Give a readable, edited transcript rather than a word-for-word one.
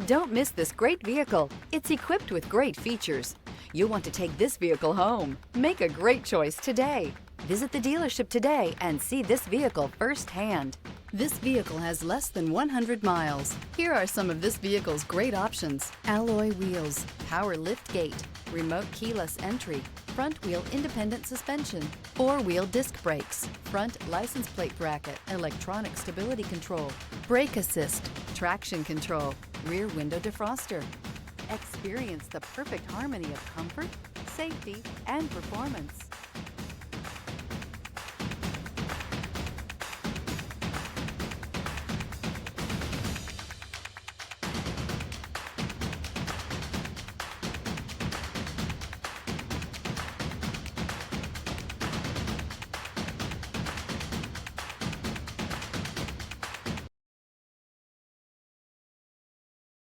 Don't miss this great vehicle. It's equipped with great features. You'll want to take this vehicle home. Make a great choice today. Visit the dealership today and see this vehicle firsthand. This vehicle has less than 100 miles. Here are some of this vehicle's great options: alloy wheels, power lift gate, remote keyless entry, front wheel independent suspension, four-wheel disc brakes, front license plate bracket, electronic stability control, brake assist, traction control, rear window defroster. Experience the perfect harmony of comfort, safety, and performance.